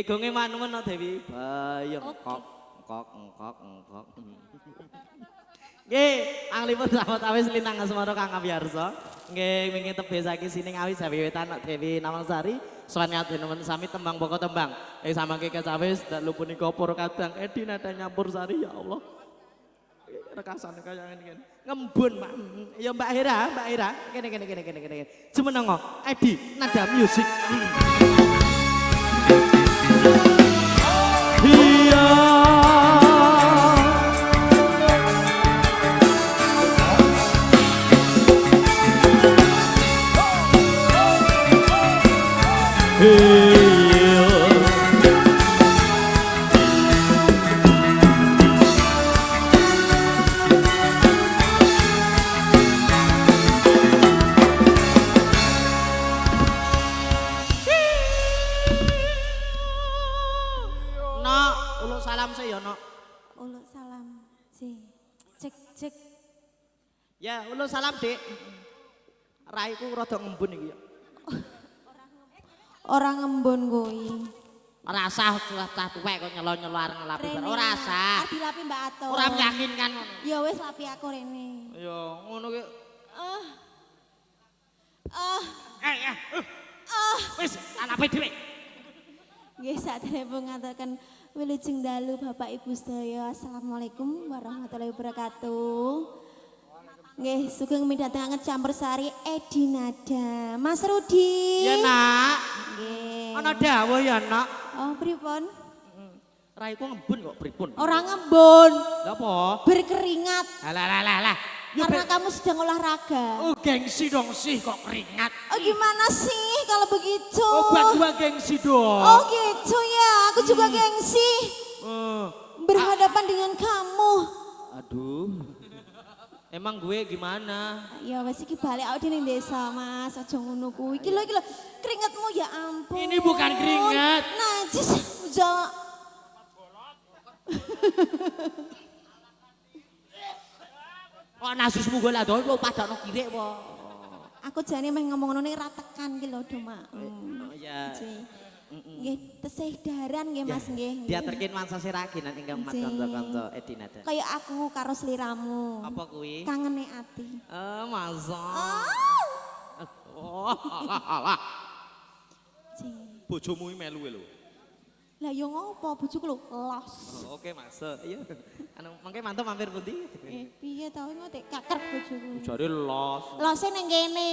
gonge manuwen no Dewi. Bayang kok. Nggih, panglipun sahabat awis lintang asmara Kang Abiyarsa. Nggih, wingi tebe saiki sini ngawi jawi wetan Dewi Nawangsari. Sowan ngadenemen sami tembang pokok tembang. Samangke kecawis dak lupuni kopor kadang Edi nada nyampur sari ya Allah. Rekasane kaya ngene. Ngembun, Pak. Ya Mbak Hera. Kene. Jumenengo, Edi nada musik. Iya. Ya, ulun salam, Dik. Raiku rada ngembun iki ya. Ora ngembun kuwi. Ora sah cah tuwek kok nyelo-nyelo areng ngelapi. Ora sah. Dilapi Mbak Ato. Ora meyakinkan ngono. Ya wis lapi aku rene. Ya, ngono ki. Wis anape dhewe. Nggih sadereng ngatakan wilujeng dalu Bapak Ibu sedaya. Assalamualaikum warahmatullahi wabarakatuh. Nggih, sugeng midhatengaken campur sari Edi Nada. Mas Rudi. Ya, Nak. Nggih. Ana dawuh ya, Nak. Oh, pripun? Raiku ngembun kok pripun? Ora ngembun. Lha apa? Berkeringat. Lah. Karena kamu sedang olahraga. Oh, gengsi dong sih kok keringat. Oh, gimana sih kalau begitu? Oh, buat gua gengsi dong. Oh, gitu ya. Aku juga gengsi. Berhadapan dengan kamu. Aduh. Emang gue gimana? Ya wes iki balik aku ning desa, Mas. Aja ngono kuwi. Iki lho keringatmu ya ampun. Ini bukan keringat. Najis. Udah. Kok nasusmu gue lah dong, lo padakno kirek po. Aku jane meh ngomong ngono ning ra tekan iki lho, Do, Mak. Oh iya. Nggih, tesih daran nggih Mas nggih. Diaturke mansa siragi nang ingkang mat kanca-kanca Edi Nada. Kayak aku karo sliramu. Apa kuwi? Kangene ati. Masa. Oh. Bojomu iki melu lho. Lah yo ngopo bojoku lho los. Oke, Mas. Iya. Anu mangke mantep mampir pundi? Piye ta ngono tek kaker bojoku. Jare los. Lose ning kene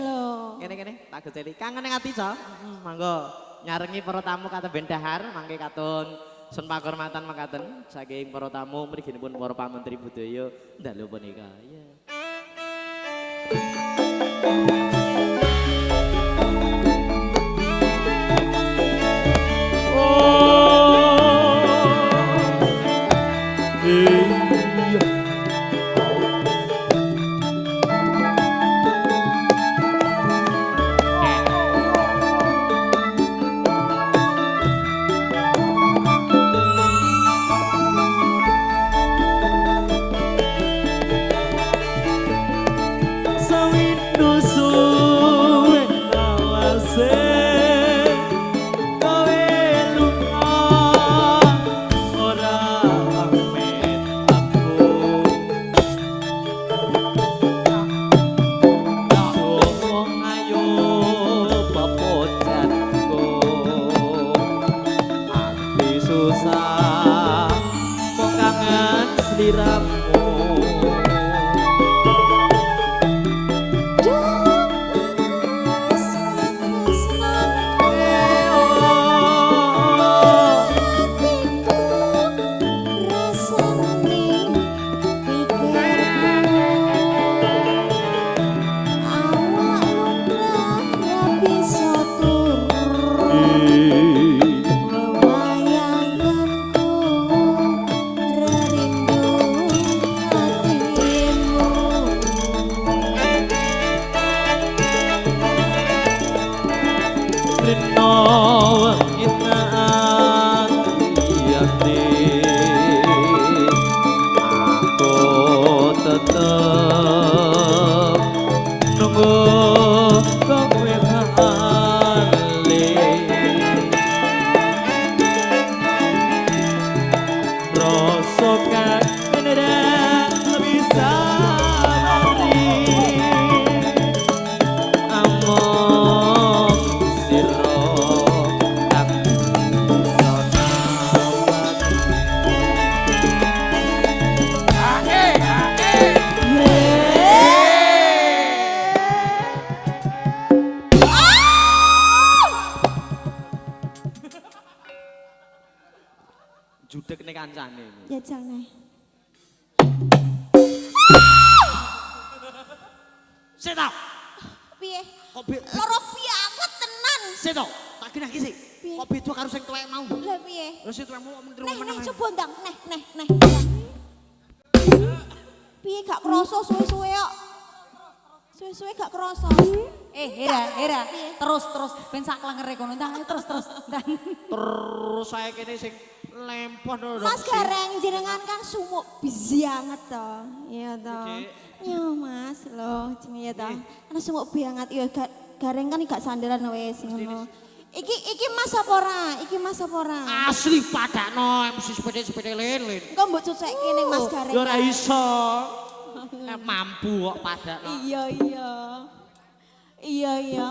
lho. Kene tak geceli. Kangen ning ati, Ca. Mangga nyarengi para tamu kata bendahar mangke katun sun pakurmatan makaten saking para tamu mriginipun para pamentri budaya ndalu punika. Ya. kancane. Ya jangan. Sik to. Piye? Kok Loro pianget tenan. sik to. Tak gini sik. Piye? Kok beda karo sing tuwek mau. Lah piye? Lho sing tuwekmu kok meneng Neh meneng. coba ndang, neh. Piye gak krasa suwe-suwe kok. Suwe-suwe gak krasa. Hera, terus ben sak klengere kono. Terus. Terus saya kene sing lempon lho. Mas Gareng jenengan kan sumuk banget to. Iya to. Yo Mas lho jenenge ya to. Ana sumuk banget ya Gareng kan gak sandaran wis ngono. Iki Mas apa ora? Iki Mas apa ora? Asli padakno MC sepede lele. Engko mbok cucekke ning Mas Gareng. Ya ora iso. Mampu kok padakno. Iya.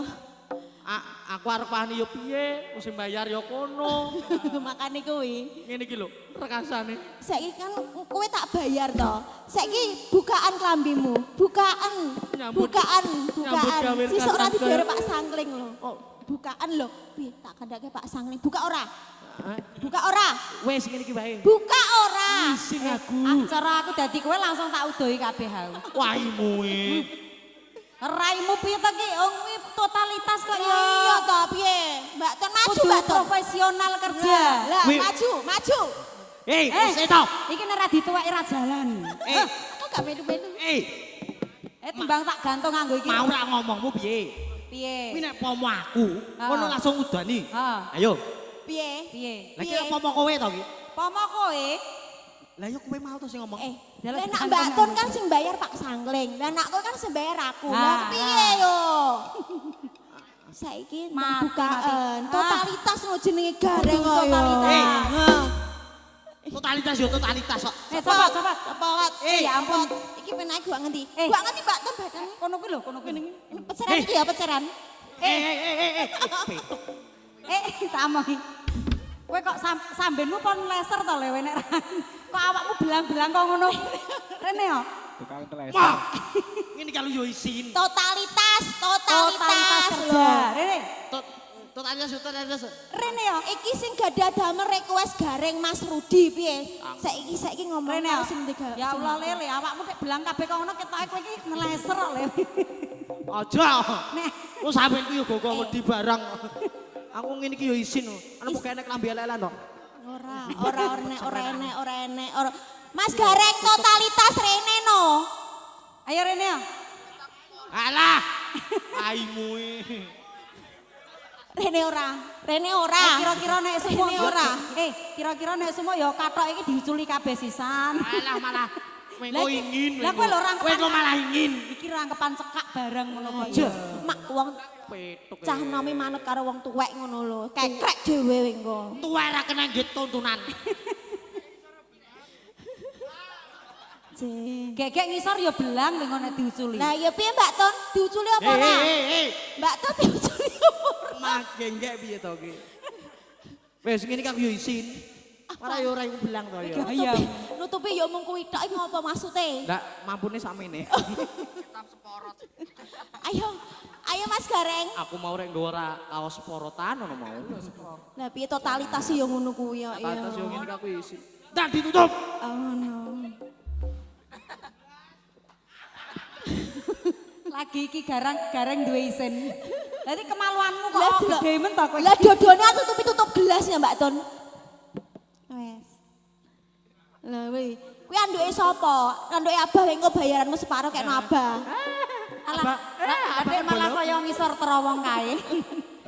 Aku arep wani yo piye, sing bayar yo kono. Makane kuwi. Ngene iki lho, rekasane. Saiki kan kowe tak bayar to. Saiki bukaan klambimu. Bukaan. Nyambut gawe Sesuk ora rekan dibayar saya. Pak Sangling lho. Oh, bukaan lho. Piye tak kandhake Pak Sangling. Buka ora? Buka ora? Wes ngene iki wae. Buka ora? Isin aku. Cara aku dadi kowe langsung tak udohi kabeh hau. Waimu e. Raimu piye to ki? Kuwi totalitas kok ya. Iya to piye? Mbak Ton maju Kudu Mbak Ton. profesional kerja. Lah Wih. maju. Hei, wis to. Iki nek ra dituweki ra jalan. Aku gak melu-melu. Timbang tak gantung nganggo iki. Mau ra ngomongmu piye? Piye? Kuwi nek pomo aku, ngono langsung udani. Ha. Ayo. Piye? Lah iki pomo kowe to ki? Pomo kowe Lah yo kowe mau to sing ngomong. jalan Lah nak gantung Mbak Ton nganggo. kan sing bayar Pak Sangling. Lah nak kowe kan sing bayar aku. Ah, Lah piye yo? Saiki Mati, bukaan. mati. Totalitas lo jenenge Gareng Kudu kok yo. totalitas. Totalitas yo totalitas kok. Coba. Cepet. Ya ampun. Iki penake gua ngendi? Eh. Gua ngendi Mbak Ton badan. Kono kuwi lho, kono kuwi. Ini peceran iki ya peceran. Petuk. Tak omongi. Kowe kok sambenmu pon leser to lewe nek ra. Kok awakmu belang-belang kok ngono. Rene yo. Tukang teles. Wah. Ngene kalau yo isin. Totalitas Kerja. lho. Rene. Totalitas. Rene yo, iki sing gadah damel request Gareng Mas Rudi piye? Saiki ngomong Rene yo. sing tiga. Ya Allah lele, awakmu nek belang kabeh kok ngono ketoke kowe iki ngeleser kok lewe. Aja. Nek Wes sampean ki yo gogo wedi barang. Aku ngene iki yo isin. Ana pokoke nek klambi elek-elekan to. Ora enek. Mas Gareng totalitas Rene no. ayo Rene yo. Alah. Aimu e. Rene ora. Kira-kira nek semua Rene ora. Kira-kira nek semua ya kathok iki diuculi kabeh sisan. Alah malah kowe ingin. Lah kowe lho ora Kowe kok malah ingin. Iki rangkepan cekak bareng ngono kok. Aja, mak wong Petuk. cah nomi manut karo wong tuwek ngono lho. Kekrek dhewe engko. Tuwek ra kena nggih tuntunan. Gegek ngisor ya belang ning ngono diuculi. Lah ya piye Mbak Ton? Diuculi apa ora? Mbak Ton diuculi apa ora? Magenggek piye to ki? Wes ngene iki aku yo isin. Ora yo ora iku belang to yo. Ayam. Nutupi ya mung kuwi tok ngopo maksude? Ndak mampune sakmene. Ayo Mas Gareng. Aku mau rek nggawa ora kaos porotan ngono mau. Lah piye totalitas ya ngono kuwi ya. Atas yo ngene iki aku isin. Ndak ditutup. Oh no. Lagi iki gareng duwe isin. Dadi kemaluanmu kok Lah, delok. gede men to kowe. Lah dodone aku tutup gelas ya Mbak Ton. Wes. Lah weh, kuwi anduke sapa? Anduke Abah engko bayaranmu separo kekno Abah. Alah, adek malah kaya ngisor terowong kae.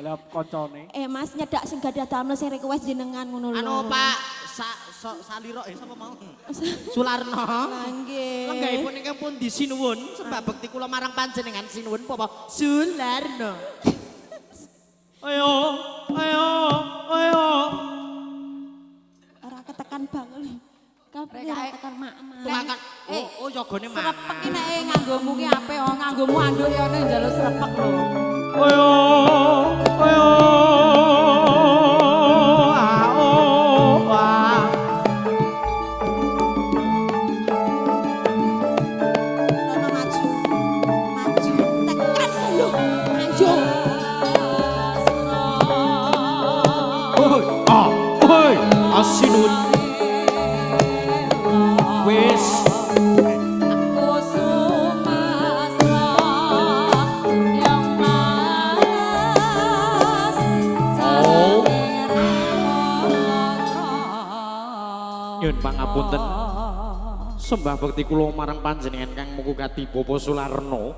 Lah koncone. Mas nyedak sing gadah damel sing request jenengan ngono lho. Anu Pak Saliro sapa mau? Sularno. Lah nggih. Lenggahipun ingkang pun disinuwun sembah bekti kula marang panjenengan sinuwun apa Sularno. Ayo. Ora ketekan banget. Kabeh ora ketekan mak-mak. Tumakan. Oh jogone mah. Srepek iki nek nganggomu ki apik, nganggomu anduk ya nek njaluk srepek lho. Ayo. Nono maju. Tekan lho. Maju. Oi, asinun. Ngapunten. Sembah bekti kula marang panjenengan Kang Mukugati Bapa Sularno.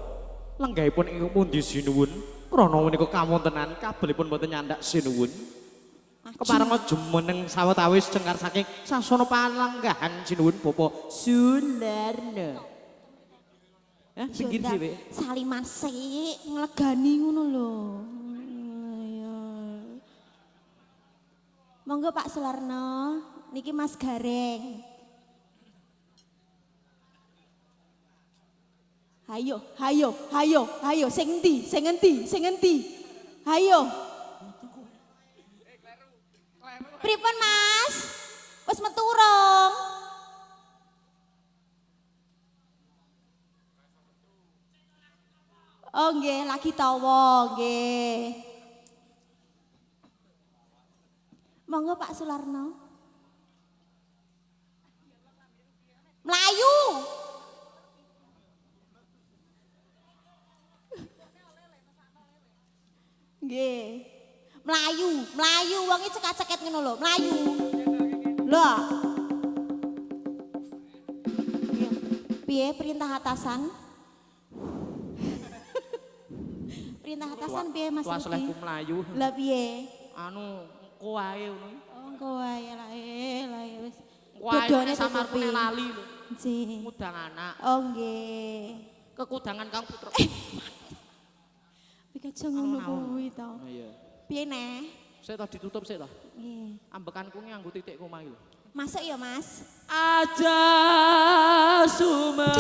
Lenggahipun ing pundi sinuwun? Krana menika kawontenan kabelipun boten nyandak sinuwun. Kepareng jumeneng sawetawis cengkar saking sasana palenggahan sinuwun Bapak Sularno. Pinggir dhewe. Salimase nglegani ngono lho. Ya. Monggo Pak Sularno, niki Mas Gareng. Hayo, hayo, hayo, hayo, sing endi, sing endi, sing endi. Hayo. Pripun Mas? Wis metu urung? Oh nggih, lagi tawa nggih. Monggo Pak Sularno. Melayu. Nggih. Melayu, Melayu wonge cekak-ceket ngono lho, Melayu. Lah. Piye perintah atasan? Perintah atasan piye Mas Rudi? Tuaslehku Melayu. Lah piye? Anu, engko wae ngono. Oh, engko wae lah wis. Wae samarpune lali lho. Nggih. Kudang anak. Oh nggih. Kekudangan Kang Putra. Iki aja ngono kuwi to. Oh iya. Piye neh? Sik ta ditutup sik ta. Nggih. Ambekanku nganggo titik koma iki lho. Masuk ya, Mas. Aja suma.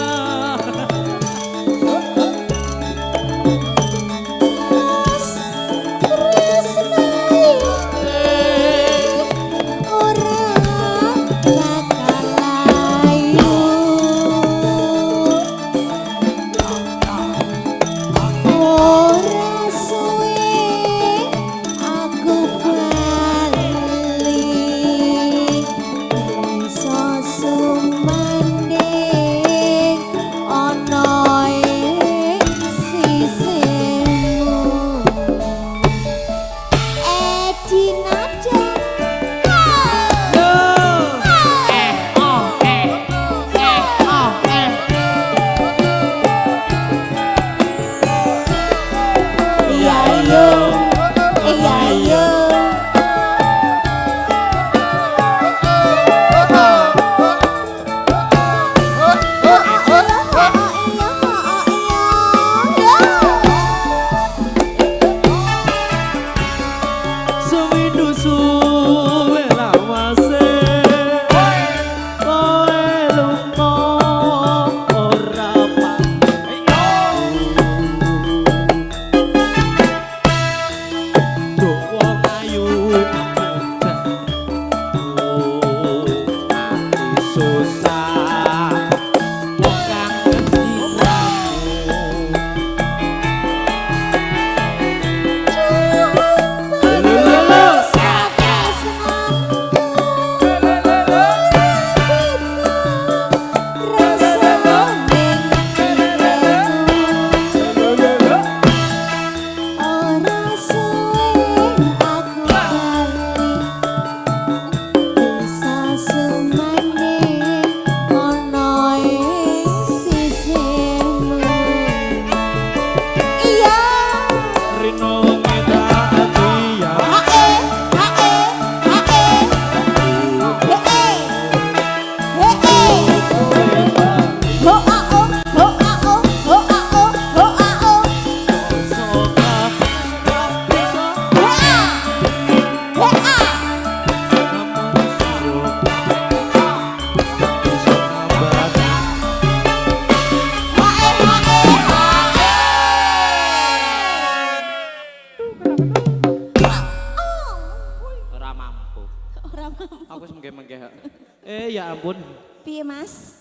Ya ampun. Piye Mas?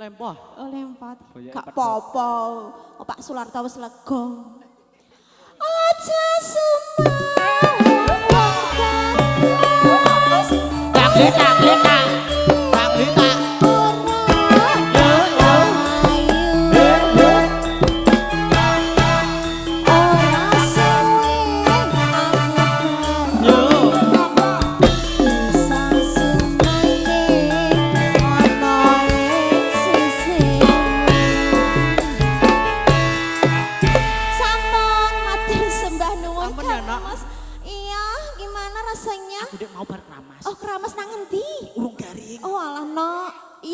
Lempoh. Oh lempot. Gak apa-apa. Pak Sularto wis lega. Aja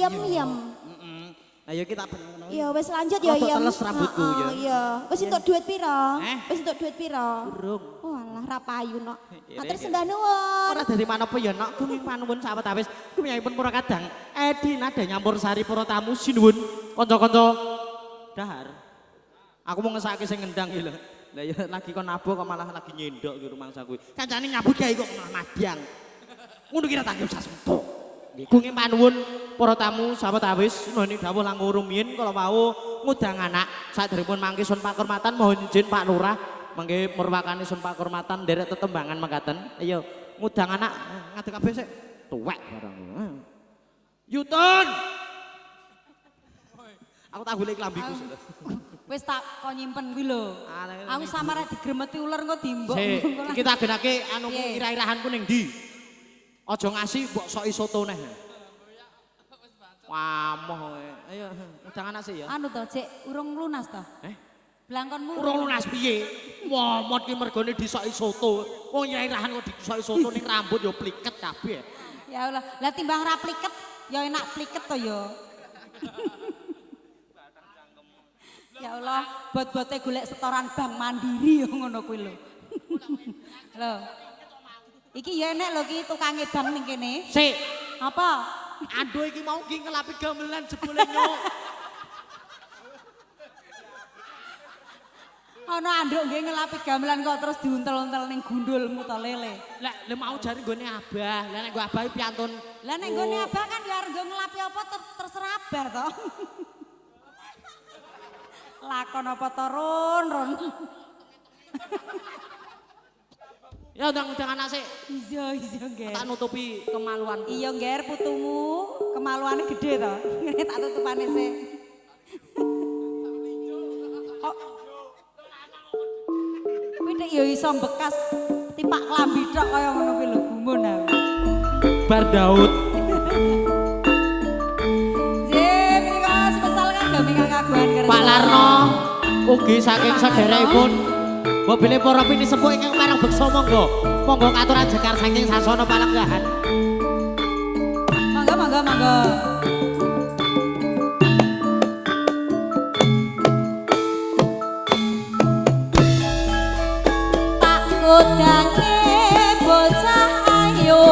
ayem-ayem. Ayo kita bener. Ya wis lanjut ya Rodok ayem. teles rambutku ya. Iya. Wis entuk duit pira? Eh? Wis entuk duit pira? Urung. Walah ra payu nok. Kira-kira. Matur sembah nuwun. Ora dari mana apa ya nak kuning panuwun sahabat awis kumiyahipun pura kadang Edi nada nyampur sari pura tamu sinuwun kanca-kanca dahar aku mau ngesake sing ngendang iki lho lah ya lagi kon nabok kok malah lagi nyendok ki rumangsa kuwi kancane nyambut gawe kok malah madang ngono kira tanggep sasempo nggih kuning panuwun para tamu sahabat awis nuni dawuh langkung rumiyin kala wau ngudang anak saderengipun mangke sun pakurmatan mohon izin Pak Lurah mangke merwakani sun pakurmatan nderek tetembangan mekaten ayo ngudang anak ngadeg kabeh sik tuwek barang. Yutun. Aku tak golek klambiku sik. Wis tak kok nyimpen kuwi lho. Aku samare digremeti uler engko dimbok. Sik, kita genake anu Piye? irah-irahanku ning ndi? Aja ngasih mbok soki soto neh. Wah, moh kowe. Ayo ngudang anak sik ya. Anu to, Cek, urung lunas to? Blangkonmu Urung lunas piye? Momot ki mergone disoki soto. Wong irah-irahan kok disoki soto ning rambut ya pliket kabeh. Ya Allah, lah timbang ra pliket, ya enak pliket to ya. Ya Allah, bot-bote golek setoran Bank Mandiri ya ngono kuwi lho. Lho. Iki ya enek lho ki tukange bank ning kene. Sik, Apa? aduh iki mau ki ngelapi gamelan jebule nyok. Ana anduk nggih ngelapi gamelan kok terus diuntel-untel ning gundulmu to lele. Lah mau jari nggone Abah. Lah nek gua Abah piantun. Lah nek nggone abah kan ya arep nggo ngelapi apa terserah abah to. Lakon apa to Ron. Ya undang-undang anak sik. Iya nggih. Tak nutupi kemaluan. Iya ngger putumu kemaluane gede to. Ngene tak tutupane sik. Kok kuwi nek ya iso bekas tipak klambi tok kaya ngono kuwi lho gumun aku. Bar Daud. Jep iki spesial kan gami kakaguan kerja. Pak Larno ugi saking sederekipun mobilnya para pini sepuh ingkang marang beksa monggo katuran jekar saking sasana palenggahan. Mangga. Tak kodange bocah ayo,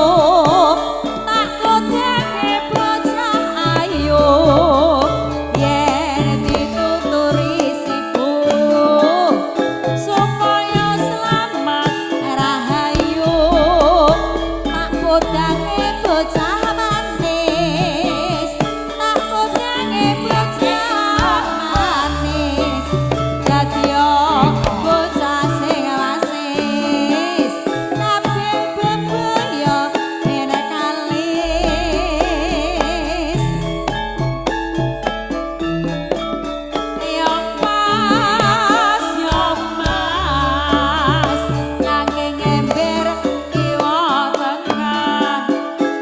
tak kodange bocah ayo, yen dituturi sibu supaya selamat rahayu, tak kodange bocah manis, tak kodange bocah manis, dadya bocah sing wasis, kabeh bebaya enek kalis. Yo mas, nanging ember kiwa tengan,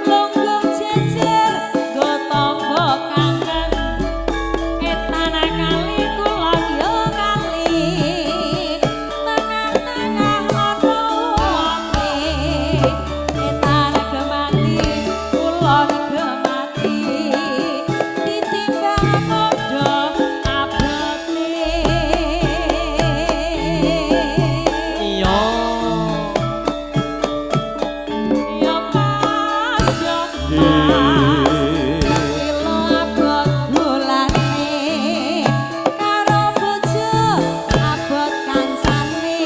lungguh jejer nggo tamba kangen, etana kali kulon yo kali, tengah-tengah ana wonge, etana gemati kulon gemati, ditimbang padha abote. Iya. Ya mas, kilo abot bulane, karo bojo abot kancane.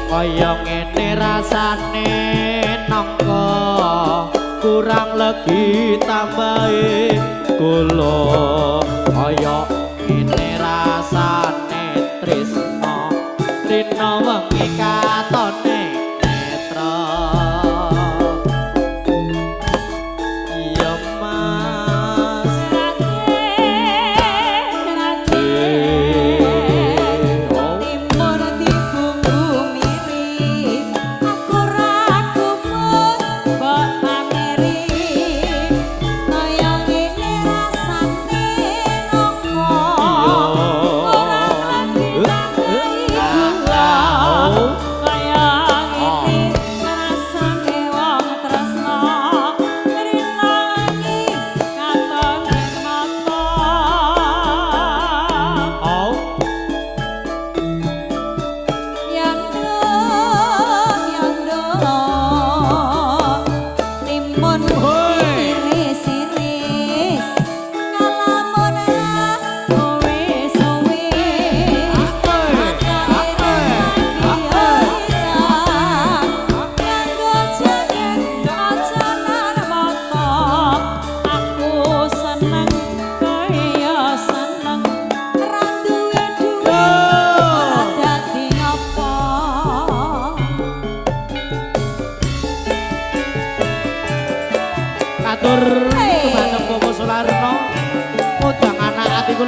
Kaya ngene rasane nangka kurang legi tambahi kula kaya ngene rasane tresno rina wengi katone netra iya mas Timur di bumbu mirip, aku ragumun mbok pameri, kaya ngene rasane nangka ora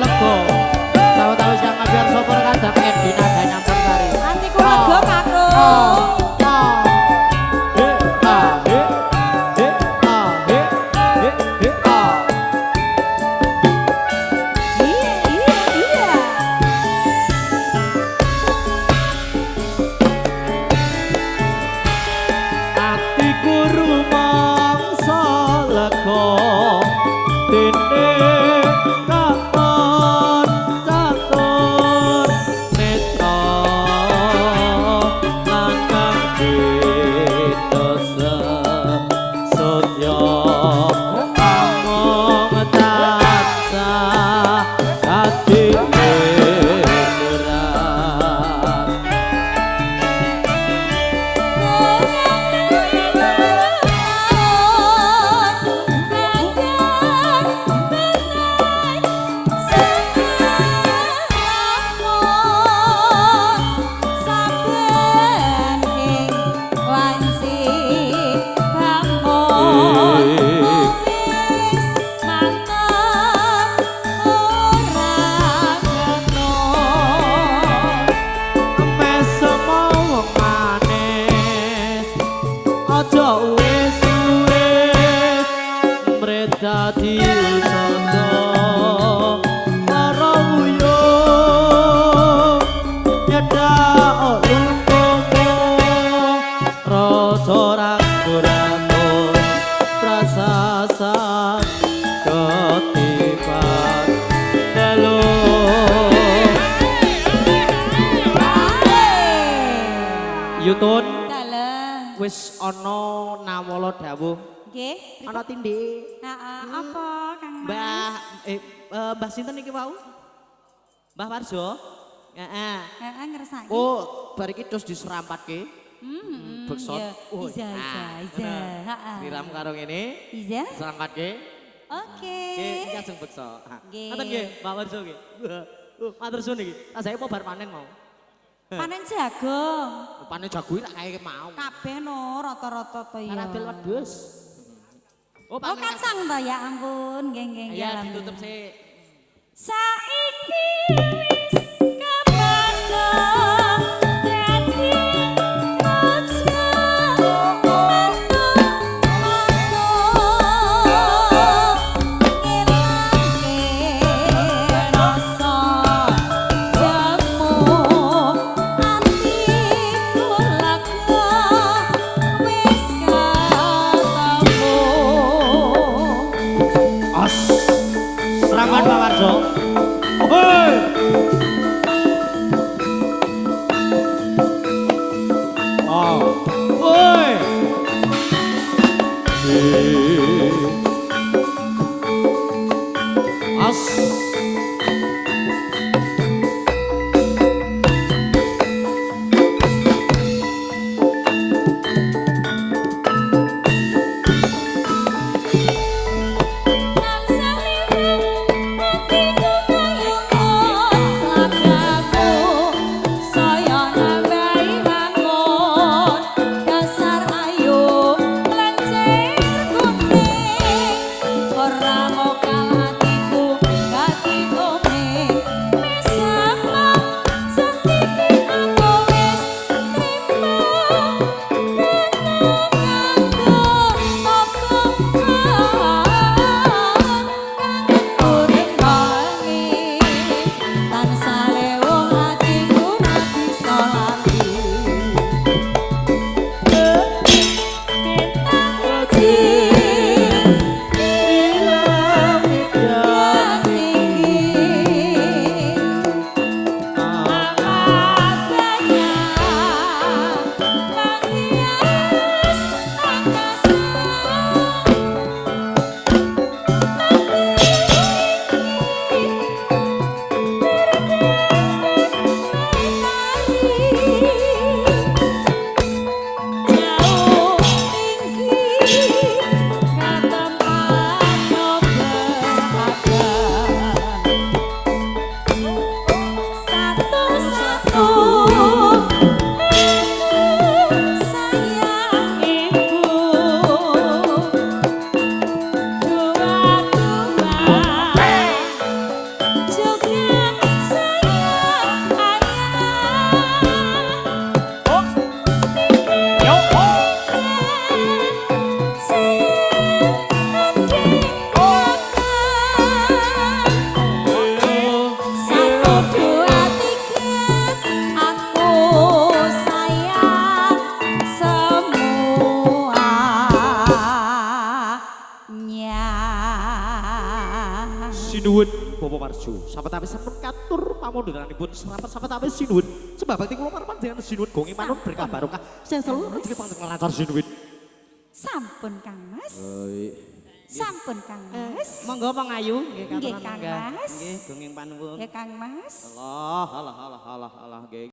lego. Tahu-tahu siang biar sopor kadang Edi nada nyampur sari. Atiku lega kakung. Iya, iya, iya. Atiku rumangsa lega dene katon catur netra langkang dosa sotya among tansah ati dadi soto karo uyuh nyedak lumpuhku raja ragu-ragu prasasat ketipan telu Yutun Dalah. wis ana nawala dawuh Nggih. ana tindih Heeh, apa Kang Mas? Mbah sinten iki wau? Mbah Warjo? Heeh. Heeh, ngersaki. Oh, bar iki terus diserampatke. Beksot. Iya. Oh, Iza, iza, nah, iza. bener. Heeh. Diram karo ngene, Iza? serampatke. Oke. Nggih, iki langsung bekso. Nggih. Ngoten nggih, Mbah Warjo nggih. Matur suwun iki. Tasake apa bar panen mau? Panen jagung. Panen jagung tak kae mau. Kabeh no rata-rata to ya. Karabel wedhus. Oh kacang to ya ampun, nggih nggih nggih. Ya ditutup sih. Saiki wis kepandha dadi raja Serangan Pak Warjo. Hoi. Warjo. Sahabat awis sampun katur pamundhuranipun serapat sahabat awis sinuwun. Sembah bakti kula marang panjenengan sinuwun gongi manut berkah barokah. Saya selalu rezeki panjenengan lancar sinuwun. Sampun Kang Mas. Sampun Kang Mas. Monggo pangayu nggih Nggih, katuran Kang manggah. Mas. Nggih gonging panuwun. Ya Kang Mas. Allah nggih.